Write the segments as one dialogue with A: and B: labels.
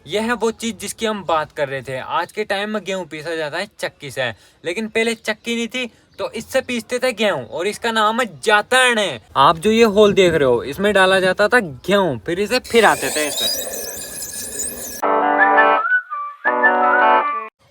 A: यह है वो चीज जिसकी हम बात कर रहे थे। आज के टाइम में गेहूं पीसा जाता है चक्की से, लेकिन पहले चक्की नहीं थी तो इससे पीसते थे गेहूं, और इसका नाम है जातन। आप जो ये होल देख रहे हो, इसमें डाला जाता था गेहूं, फिर इसे फिर आते थे इसमें।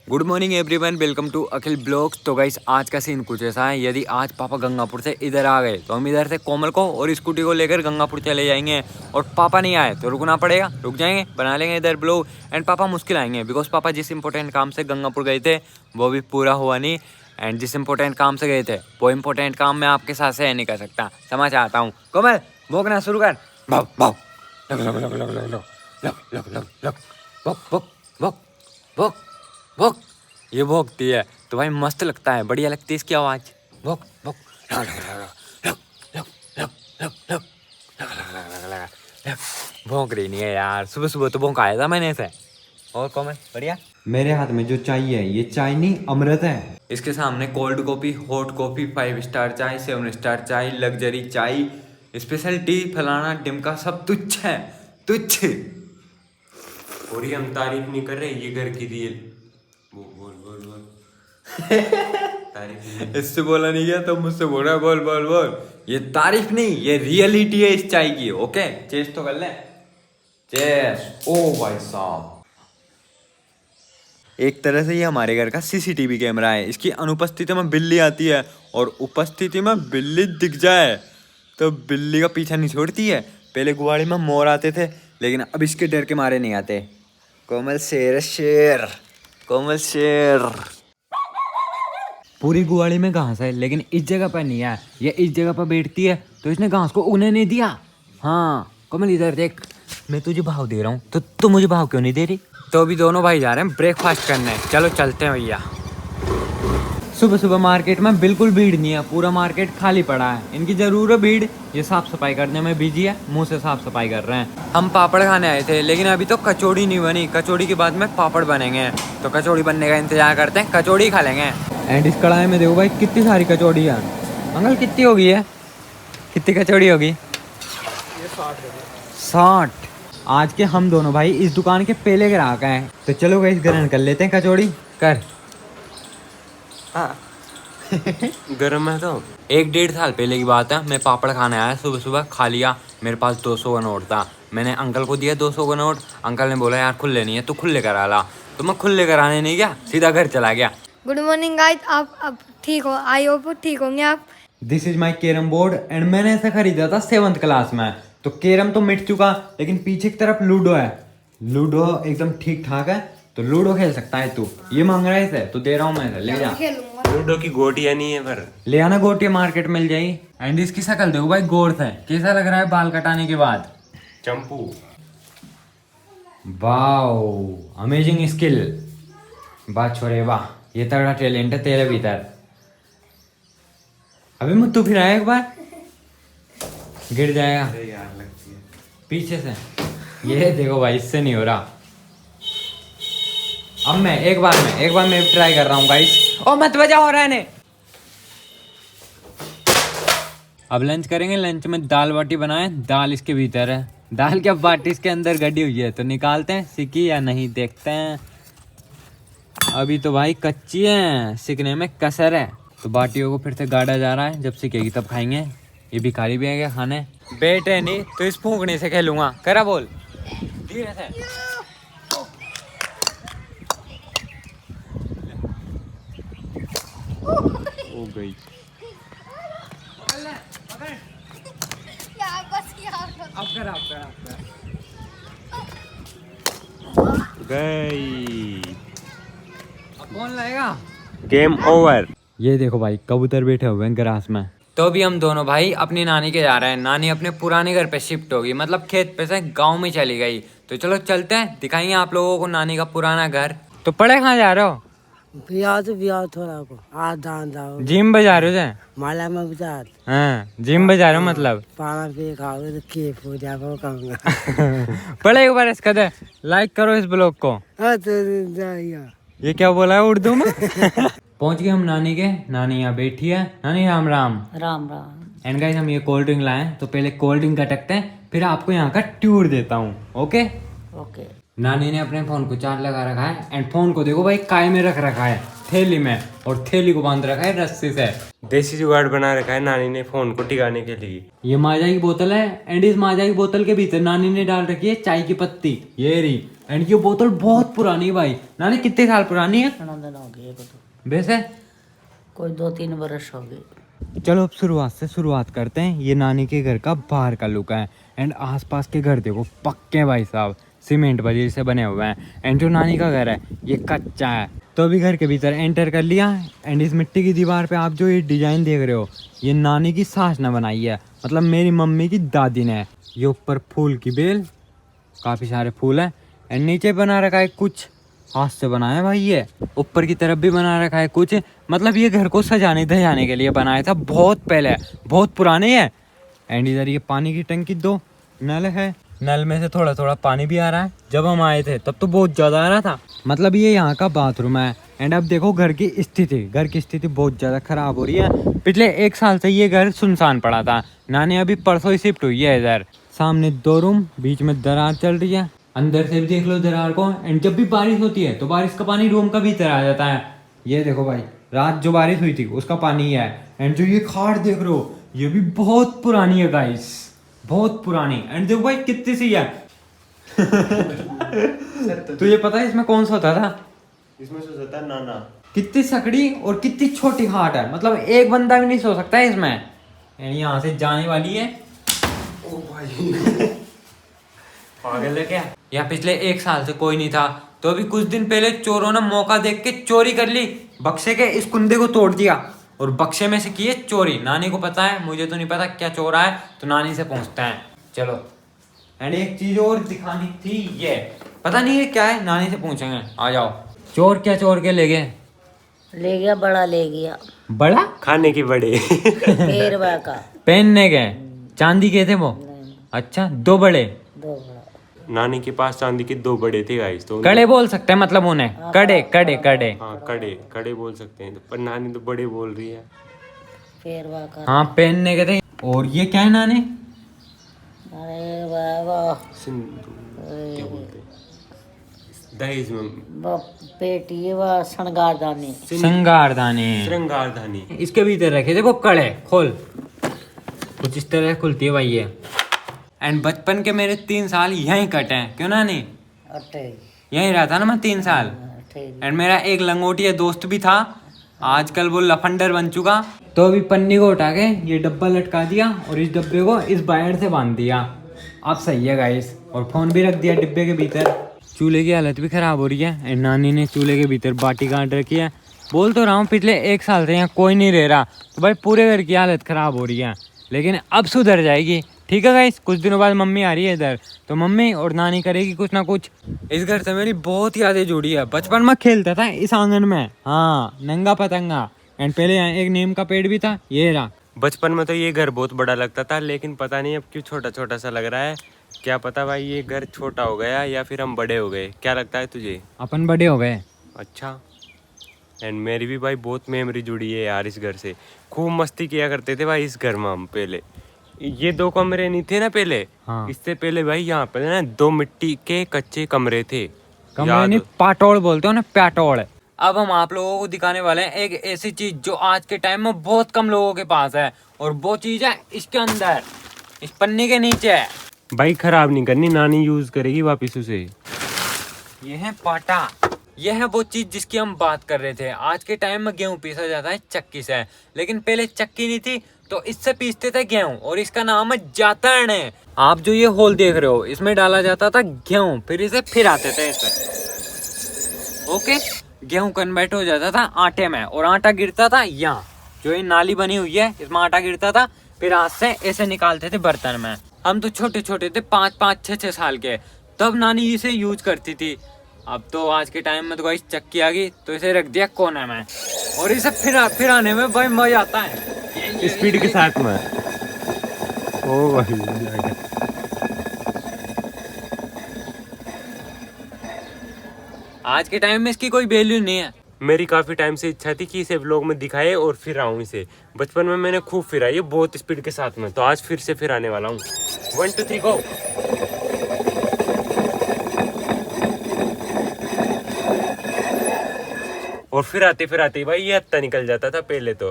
A: Good morning everyone, welcome to Akhil blogs. तो गाइस आज का सीन कुछ ऐसा है, यदि आज पापा गंगापुर से इधर आ गए तो हम इधर से कोमल को और स्कूटी को लेकर गंगापुर चले जाएंगे, और पापा नहीं आए तो रुकना पड़ेगा, रुक जाएंगे, बना लेंगे इधर ब्लॉग। एंड पापा मुश्किल आएंगे बिकॉज पापा जिस इंपॉर्टेंट काम से गंगापुर गए थे वो भी पूरा हुआ नहीं, एंड जिस इंपॉर्टेंट काम से गए थे वो इंपॉर्टेंट काम मैं आपके साथ से नहीं कर सकता। समझ आता हूँ। कोमल भोगना शुरू कर। भाग भाग लग लग लग लग लग लग लग लग लग भोग भोग भोग भोग भोग। ये भोगती है तो भाई मस्त लगता है, बढ़िया लगती है इसकी आवाज। भोग भोग भोंक रही नहीं है यार, सुबह सुबह तो भोंकाया था मैंने इसे। और कॉमन बढ़िया। मेरे हाथ में जो चाय है ये चाय नहीं अमृत है। इसके सामने cold coffee, hot coffee, 5 star चाय, 7 स्टार चाय, लग्जरी चाय, स्पेशल टी, फलाना डिमका, सब तुच्छ है, तुच्छ।
B: और ये हम तारीफ नहीं कर रहे, ये घर की रियल। बोल बोल बोल बोल तारीफ नहीं।
A: इससे बोला नहीं गया तो मुझसे बोल रहा है बोल बोल बोल। ये तारीफ नहीं, ये रियलिटी है इस चाय की। ओके चेस तो कर ले, चेस। ओ भाई साहब, एक तरह से ये हमारे घर का सीसीटीवी कैमरा है। इसकी अनुपस्थिति में बिल्ली आती है और उपस्थिति में बिल्ली दिख जाए तो बिल्ली का पीछा नहीं छोड़ती है। पहले गुवाड़ी में मोर आते थे, लेकिन अब इसके डर के मारे नहीं आते। कोमल शेर शेर, कोमल शेर। पूरी गुवाड़ी में घास है लेकिन इस जगह पर नहीं है। ये इस जगह पर बैठती है तो इसने घास को उगने नहीं दिया। हाँ कोमल इधर देख, मैं तुझे भाव दे रहा हूँ तो तू मुझे भाव क्यों नहीं दे रही? तो अभी दोनों भाई जा रहे हैं ब्रेकफास्ट करने। चलो चलते हैं भैया। सुबह सुबह मार्केट में बिल्कुल भीड़ नहीं है, पूरा मार्केट खाली पड़ा है। इनकी जरूर है भीड़, ये साफ सफाई करने में बिजी है, मुंह से साफ सफाई कर रहे हैं। हम पापड़ खाने आए थे लेकिन अभी तो कचौड़ी नहीं बनी, कचौड़ी के बाद में पापड़ बनेंगे, तो कचौड़ी बनने का इंतजार करते हैं, कचौड़ी खा लेंगे। एंड इस कढ़ाई में देखो भाई कितनी सारी कचौड़ी है। अंकल कितनी होगी है, कितनी कचौड़ी होगी? 60। आज के हम दोनों भाई इस दुकान के पहले ग्राहक हैं, तो चलो गाइस ग्रहण कर लेते हैं कचौड़ी। कर
B: गर्म है तो
A: 1-1.5 साल पहले की बात है। मैं पापड़ खाने आया, सुबह सुबह खा लिया। मेरे पास 200 का नोट था, मैंने अंकल को दिया 200 का नोट। अंकल ने बोला यार खुले नहीं है तो खुले करा ला, तो मैं खुले कराने नहीं गया, सीधा घर चला गया।
C: गुड मॉर्निंग गाइस, आप अब ठीक हो? आई होप ठीक होंगे आप।
A: This is my carrom board, and मैंने ऐसा खरीदा था 7th क्लास में। तो कैरम तो मिट चुका, लेकिन पीछे की तरफ लूडो है। लूडो एकदम ठीक ठाक है, तो लूडो खेल सकता है तू। ये मांग रहा है इसे, तो दे रहा हूँ मैं इसे, ले जा।
C: खेलूंगा।
B: लूडो की गोटियां नहीं है पर
A: ले आना, गोटी मार्केट मिल जाएगी। एंड इसकी शक्ल देखो भाई, गोर्थ है, कैसा लग रहा है बाल कटाने के बाद?
B: चंपू।
A: वाओ अमेजिंग स्किल, वाह छोरे वाह, ये तगड़ा टैलेंट है तेरे भीतर। अभी मुझ तू फिर आया एक बार, गिर जाएगा।
B: अरे यार लगती है
A: पीछे से। ये देखो भाई, इससे नहीं हो रहा। अब मैं एक बार मैं ट्राई कर रहा हूँ गाइस। ओ मत बजाओ रहने। अब लंच करेंगे। लंच में दाल बाटी बनाए, दाल इसके भीतर है, दाल क्या बाटी इसके अंदर गड़ी हुई है, तो निकालते हैं, सिकी या नहीं देखते हैं। अभी तो भाई कच्ची है, सिकने में कसर है, तो बाटियों को फिर से गाड़ा जा रहा है, जब सिकेगी तब खाएंगे। ये भिखारी भी आएगा खाने। बेटे नहीं तो इस फूंकने से खेलूंगा, करा बोल धीरे से। हो गई। अब कर।
B: गई।
A: अब कौन लाएगा?
B: Game over.
A: ये देखो भाई कबूतर बैठे हुए हैं ग्रास में। तो अभी हम दोनों भाई अपनी नानी के जा रहे हैं। नानी अपने पुराने घर पे शिफ्ट होगी, मतलब खेत पे से गांव में चली गई। तो चलो चलते हैं, दिखाएंगे आप लोगों को नानी का पुराना घर। तो पढ़े कहाँ जा रहे हो?
D: बिया थोड़ा को आधा
A: जिम बजा रहे हो?
D: माला में बजा।
A: हाँ जिम बजा रहे हो मतलब।
D: पाना पे खाओगे तो के पूजा को कहूँगा।
A: पढ़े एक बार इसका दे, लाइक करो इस ब्लॉग को। ये क्या बोला है उर्दू में? पहुंच गए हम नानी के। नानी यहाँ बैठी है। नानी राम राम।
D: राम राम।
A: एंड गाइस हम ये कोल्ड ड्रिंक लाए, तो पहले कोल्ड ड्रिंक कटकते हैं, फिर आपको यहाँ का टूर देता हूँ। Okay
D: okay.
A: नानी ने अपने फोन को चार्ज लगा रखा है एंड फोन को देखो भाई काय में रख रखा है, थैली में, और थैली को बांध रखा है रस्सी से।
B: देसी जुगाड़ बना रखा है नानी ने फोन को टिकाने के लिए।
A: ये माजा की बोतल है एंड इस माजा की बोतल के भीतर नानी ने डाल रखी है चाय की पत्ती, ये रही। एंड ये बोतल बहुत पुरानी है भाई। नानी कितने साल पुरानी है
D: दिन हो गए
A: वैसे?
D: कोई 2-3 वर्ष हो गए।
A: चलो अब शुरुआत करते हैं। ये नानी के घर का बाहर का लुक है एंड आसपास के घर देखो पक्के भाई साहब, सीमेंट बजरी से बने हुए हैं। एंड जो नानी का घर है ये कच्चा है। तो अभी घर के भीतर एंटर कर लिया एंड इस मिट्टी की दीवार पे आप जो ये डिजाइन देख रहे हो ये नानी की सास ने बनाई है, मतलब मेरी मम्मी की दादी ने। ये ऊपर फूल की बेल, काफी सारे फूल हैं एंड नीचे बना रखा है कुछ हाथ से बनाया भाई। ये ऊपर की तरफ भी बना रखा है कुछ, मतलब ये घर को सजाने धजाने के लिए बनाया था बहुत पहले, बहुत पुराने है। एंड इधर ये पानी की टंकी, 2 नल है, नल में से थोड़ा थोड़ा पानी भी आ रहा है। जब हम आए थे तब तो बहुत ज़्यादा आ रहा था। मतलब ये यहाँ का बाथरूम है। एंड अब देखो घर की स्थिति बहुत ज़्यादा ख़राब हो रही है। पिछले 1 साल से ये घर सुनसान पड़ा था। नानी अभी परसों ही शिफ्ट हुई है इधर। सामने 2 रूम, बीच में दरार चल रही है, अंदर से भी देख लो दरार को। एंड जब भी बारिश होती है तो बारिश का पानी रूम का भीतर आ जाता है। ये देखो भाई, रात जो बारिश हुई थी उसका पानी है। एंड जो ये खाट देख रहे हो ये भी बहुत पुरानी है गाइस, बहुत पुरानी। एंड देखो भाई कितनी सी है। तुझे पता है इसमें कौन सा होता था?
B: इसमें सोचा था नाना।
A: कितनी सकड़ी और कितनी छोटी खाट है, मतलब एक बंदा भी नहीं सो सकता है इसमें। एंड यहाँ से जाने वाली है।
B: ओ भाई
A: पागल है क्या? यहाँ पिछले 1 साल से कोई नहीं था, तो अभी कुछ दिन पहले चोरों ने मौका देख के चोरी कर ली। बक्से के इस कुंदे को तोड़ दिया और बक्से में से किए चोरी। नानी को पता है, मुझे तो नहीं पता क्या चोर है, तो नानी से पूछते हैं। चलो। एंड एक चीज और दिखानी थी, ये पता नहीं है क्या है, नानी से पूछेंगे। आ जाओ। चोर क्या चोर के ले गए?
D: ले गया, बड़ा ले गया।
A: बड़ा
B: खाने की बड़े।
D: पेरवा का।
A: पहनने गए, चांदी के थे वो? अच्छा, 2 बड़े।
D: 2 बड़ा।
B: नानी के पास चांदी के 2 बड़े थे गाइस। तो
A: कड़े बोल सकते हैं मतलब उन्हें, कड़े कड़े कड़े।
B: हाँ कड़े बोल सकते हैं, पर नानी तो बड़े बोल रही है।
D: पेरवा का।
A: हाँ पहनने के थे। और ये क्या है नानी?
D: अरे वाह,
B: क्या बोलते हैं? दहेज में
D: वो पेटी व श्रृंगारदानी।
A: श्रृंगारदानी।
B: श्रृंगारदानी।
A: इसके भीतर रखे थे वो कड़े। खोल, कुछ इस तरह खुलती है भाई ये। एंड बचपन के मेरे 3 साल यहीं कटे हैं, क्यों नानी? यहीं रहा था ना मैं 3 साल। एंड मेरा एक लंगोटिया दोस्त भी था, आजकल वो लफंडर बन चुका। तो अभी पन्नी को उठा के ये डब्बा लटका दिया और इस डब्बे को इस वायर से बांध दिया। अब सही है गाइस। और फोन भी रख दिया डिब्बे के भीतर। चूल्हे की हालत भी खराब हो रही है एंड नानी ने चूल्हे के भीतर बाटी काट रखी है। बोल तो रहा हूँ पिछले 1 साल से यहाँ कोई नहीं रह रहा, तो भाई पूरे घर की हालत खराब हो रही है, लेकिन अब सुधर जाएगी। ठीक है गाइस, कुछ दिनों बाद मम्मी आ रही है इधर, तो मम्मी और नानी करेगी कुछ ना कुछ। इस घर से मेरी बहुत यादें जुड़ी है। बचपन में खेलता था इस आंगन में, हाँ, नंगा पतंगा। एंड पहले यहाँ एक नीम का पेड़ भी था, ये रहा।
B: बचपन में तो ये घर बहुत बड़ा लगता था, लेकिन पता नहीं अब क्यों छोटा छोटा सा लग रहा है। क्या पता भाई ये घर छोटा हो गया या फिर हम बड़े हो गए, क्या लगता है तुझे?
A: अपन बड़े हो गए।
B: अच्छा। एंड मेरी भी भाई बहुत मेमोरी जुड़ी है यार इस घर से। खूब मस्ती किया करते थे भाई इस घर में हम। पहले ये 2 कमरे नहीं थे ना पहले,
A: हाँ।
B: इससे पहले भाई यहाँ पे ना 2 मिट्टी के कच्चे कमरे थे।
A: कमरे नहीं, पाटोड़ बोलते हो ना, पाटोड़। अब हम आप लोगों को दिखाने वाले हैं एक ऐसी चीज जो आज के टाइम में बहुत कम लोगों के पास है, और वो चीज है इसके अंदर, इस पन्नी के नीचे है।
B: भाई खराब नहीं करनी, नानी यूज करेगी वापिस उसे।
A: ये है पाटा। यह है वो चीज जिसकी हम बात कर रहे थे। आज के टाइम में गेहूं पीसा जाता है चक्की से, लेकिन पहले चक्की नहीं थी तो इससे पीसते थे गेहूं, और इसका नाम है जातन। आप जो ये होल देख रहे हो इसमें डाला जाता था गेहूं, फिर इसे फिर आते थे इसमें। ओके, गेहूं कन्वर्ट हो जाता था आटे में, और आटा गिरता था यहाँ, जो ये नाली बनी हुई है इसमें आटा गिरता था, फिर हाथ से ऐसे निकालते थे बर्तन में। हम तो छोटे छोटे थे, 5-5, 6-6 साल के, तब नानी इसे यूज करती थी। अब तो आज के टाइम में तो भाई चक्की आ गई, तो इसे रख दिया कोने में, और इसे फिर आने में भाई मजा आता है
B: स्पीड के साथ में। ओ भाई
A: आज के टाइम में इसकी कोई वैल्यू नहीं है।
B: मेरी काफी टाइम से इच्छा थी कि इसे व्लॉग में दिखाए और फिर आऊं इसे। बचपन में मैंने खूब फिराई है बहुत स्पीड के साथ में, तो आज फिर से फिर आने वाला हूँ। 1 2 3 गो। और फिर आते भाई ये हत्ता निकल जाता था पहले तो।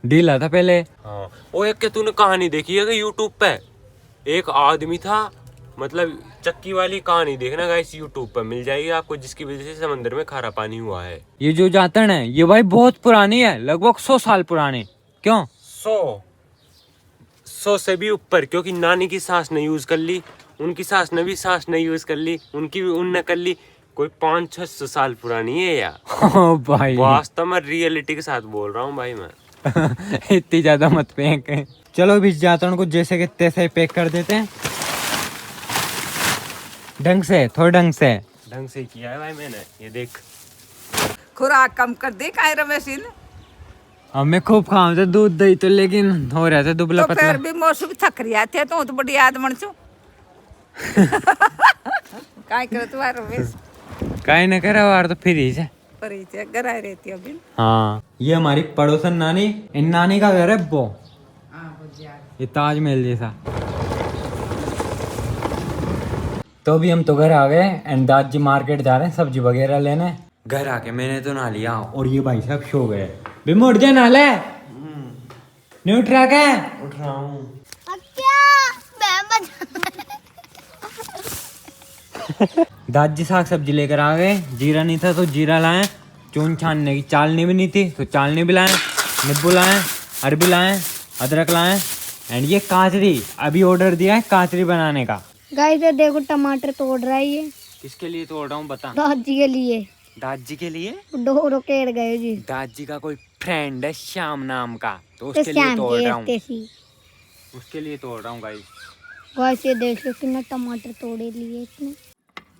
A: ढीला था पहले।
B: हाँ, वो एक क्या तूने कहानी देखी है कि यूट्यूब पे एक आदमी था, मतलब चक्की वाली कहानी देखना गाइस, यूट्यूब पर मिल जाएगी आपको, जिसकी वजह से समंदर में खारा पानी हुआ है।
A: ये जो जातन है ये भाई बहुत पुरानी है, लगभग 100 साल पुरानी। क्यों
B: 100 से भी ऊपर, क्योंकि नानी की सास ने यूज कर ली, उनकी सास ने भी सास ने यूज कर ली, उनकी भी उनने कर ली, कोई 500-600 साल पुरानी है यार।
A: ओ भाई
B: वास्तव में रियलिटी के साथ बोल रहा हूँ भाई मैं।
A: इतनी ज्यादा मत फेंक। चलो अभी इस जातन को जैसे कि तैसे पैक कर देते हैं, ढंग से, थोड़े ढंग से।
B: ढंग से किया है भाई मैंने, ये देख।
E: खुराक कम कर दी काय रमेश इन
A: हमें खूब खाओ थे दूध दही तो, लेकिन हो रहा था दुबला
E: तो
A: पतला।
E: फिर भी मौसम थक रिया थे तो बड़ी आदमन छू काय करे तू रमेश
A: काहे न करा वार तो फिर ही से।
E: पर ही घर आए रहती अभी।
A: हाँ ये हमारी पड़ोसन नानी, इन नानी का घर है वो, ये ताजमहल जैसा। तो अभी हम तो घर आ गए एंड दादी मार्केट जा रहे हैं सब्जी वगैरह लेने। घर आके मैंने तो नहा लिया और ये भाई साहब सो गए। बिमो उठ जा, नहा ले। नहीं उठ रहा क्या?
B: उठ रहा हूँ।
A: दादी साग सब्जी लेकर आ गए, जीरा नहीं था तो जीरा लाए, चून छानने की चालनी भी नहीं थी तो चालनी भी लाए, नींबू लाए, अरबी लाए, अदरक लाए एंड ये काचरी, अभी ऑर्डर दिया है काचरी बनाने का।
C: गाइस ये देखो टमाटर तोड़ रहा है ये।
A: किसके लिए तोड़ रहा हूँ बता?
C: दादी के लिए।
A: दादी के लिए?
C: डोरो केड़ गए जी।
A: दादी का कोई फ्रेंड है श्याम नाम का, तो
C: तो
A: उसके लिए
C: शाम
A: तोड़
C: की
A: रहा हूँ,
C: तेसी।
A: उसके लिए तोड़ रहा हूँ गाइस।
C: गाइस ये देख लो कितना टमाटर तोड़े लिए इसने।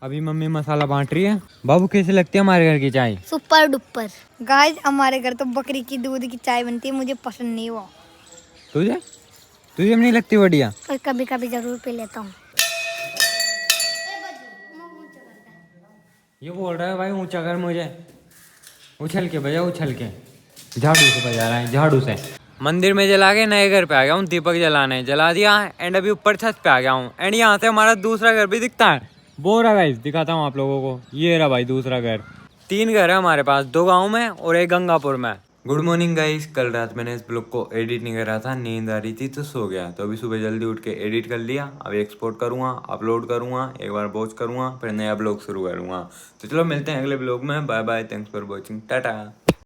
A: अभी मम्मी मसाला बांट रही है। बाबू कैसे लगती है हमारे घर की चाय?
C: Super duper. गाइस हमारे घर तो बकरी की दूध की चाय बनती है, मुझे पसंद नहीं वो,
A: तुझे तुझे नहीं लगती बढ़िया?
C: पर कभी कभी जरूर पी लेता हूँ।
A: ये बोल रहा है भाई ऊंचा कर मुझे, उछल के बजा, उछल के, झाड़ू से बजा रहा है, झाड़ू से। मंदिर में जला के नए घर पे आ गया हूँ, दीपक जलाने जला दिया एंड अभी ऊपर छत पे आ गया हूँ एंड यहाँ से हमारा दूसरा घर भी दिखता है। वो रहा गाइस, दिखाता हूँ आप लोगों को, ये रहा भाई दूसरा घर। 3 घर है हमारे पास, 2 गाँव में और 1 गंगापुर में। Good morning guys. कल रात मैंने इस ब्लॉग को एडिट नहीं करा था, नींद आ रही थी तो सो गया, तो अभी सुबह जल्दी उठ के एडिट कर लिया। अभी एक्सपोर्ट करूँगा, अपलोड करूँगा, एक बार वॉच करूँगा, फिर नया ब्लॉग शुरू करूँगा। तो चलो मिलते हैं अगले ब्लॉग में। Bye bye, thanks for watching, Tata.